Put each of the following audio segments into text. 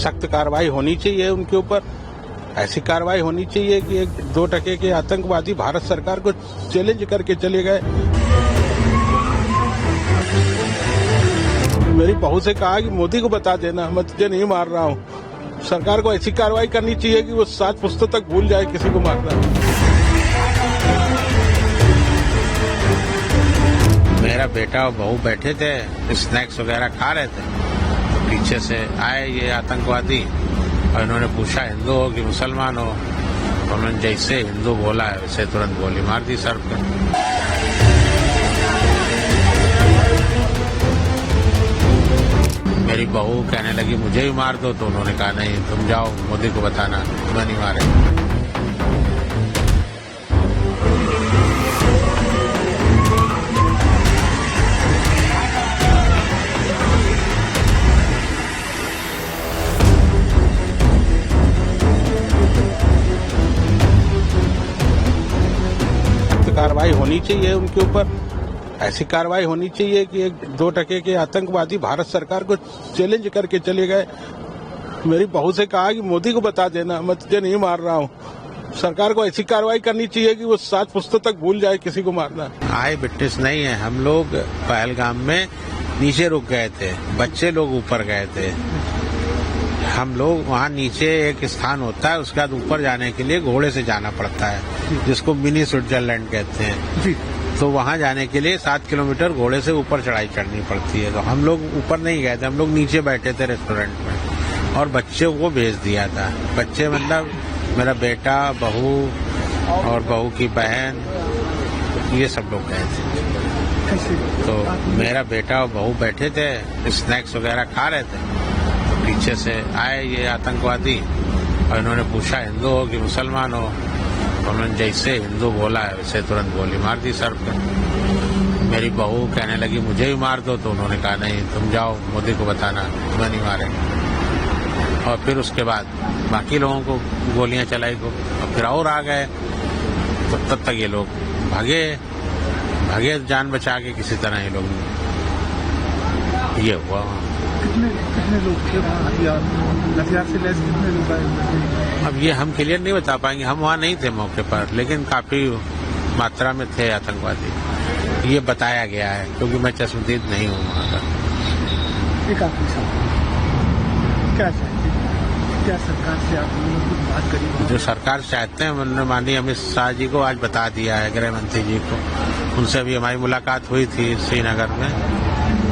सख्त कार्रवाई होनी चाहिए उनके ऊपर। ऐसी कार्रवाई होनी चाहिए कि 1-2 के आतंकवादी भारत सरकार को चैलेंज करके चले गए। मेरी बहू से कहा कि मोदी को बता देना, मैं तुझे नहीं मार रहा हूँ। सरकार को ऐसी कार्रवाई करनी चाहिए कि वो 7 पुश्तों तक भूल जाए किसी को मारना। मेरा बेटा और बहू बैठे थे, स्नैक्स वगैरह खा रहे थे, तो पीछे से आए ये आतंकवादी और इन्होंने पूछा हिंदू हो कि मुसलमान हो। तो उन्होंने जैसे हिंदू बोला है वैसे तुरंत गोली मार दी सर पे। मेरी बहू कहने लगी मुझे ही मार दो, तो उन्होंने कहा नहीं तुम जाओ मोदी को बताना, तुम्हें नहीं मारे। कार्रवाई होनी चाहिए उनके ऊपर। ऐसी कार्रवाई होनी चाहिए कि 1-2 के आतंकवादी भारत सरकार को चैलेंज करके चले गए। मेरी बहू से कहा कि मोदी को बता देना, मैं तुझे नहीं मार रहा हूँ। सरकार को ऐसी कार्रवाई करनी चाहिए कि वो 7 पुश्तों तक भूल जाए किसी को मारना। आई विटनेस नहीं है, हम लोग पहलगाम में नीचे रुक गए थे, बच्चे लोग ऊपर गए थे। हम लोग वहाँ नीचे एक स्थान होता है, उसके बाद ऊपर जाने के लिए घोड़े से जाना पड़ता है, जिसको मिनी स्विट्जरलैंड कहते हैं। तो वहाँ जाने के लिए 7 किलोमीटर घोड़े से ऊपर चढ़ाई चढ़नी पड़ती है। तो हम लोग ऊपर नहीं गए थे, हम लोग नीचे बैठे थे रेस्टोरेंट में और बच्चों को भेज दिया था। बच्चे मतलब मेरा बेटा, बहू और बहू की बहन, ये सब लोग गए थे। तो मेरा बेटा और बहू बैठे थे, स्नैक्स वगैरह खा रहे थे, तो पीछे से आए ये आतंकवादी और इन्होंने पूछा हिंदू हो कि मुसलमान हो। तो उन्होंने जैसे हिंदू बोला है वैसे तुरंत गोली मार दी सर पे। मेरी बहू कहने लगी मुझे ही मार दो, तो उन्होंने कहा नहीं तुम जाओ मोदी को बताना, तुम्हें नहीं मारे। और फिर उसके बाद बाकी लोगों को गोलियां चलाई को, और फिर और आ गए। तो तब तक ये लोग भागे जान बचा के किसी तरह ये लोग। ये हुआ। कितने लोग थे हथियार से लैस, कितने लोग आए? अब ये हम क्लियर नहीं बता पाएंगे, हम वहाँ नहीं थे मौके पर, लेकिन काफी मात्रा में थे आतंकवादी, ये बताया गया है, क्योंकि मैं चश्मदीद नहीं हूँ वहाँ का। क्या चाहते हैं? क्या सरकार से आप बात करें? जो सरकार चाहते हैं उन्होंने माननीय अमित शाह जी को आज बता दिया है, गृह मंत्री जी को। उनसे अभी हमारी मुलाकात हुई थी श्रीनगर में,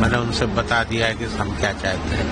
मैंने उनसे बता दिया है कि हम क्या चाहते हैं।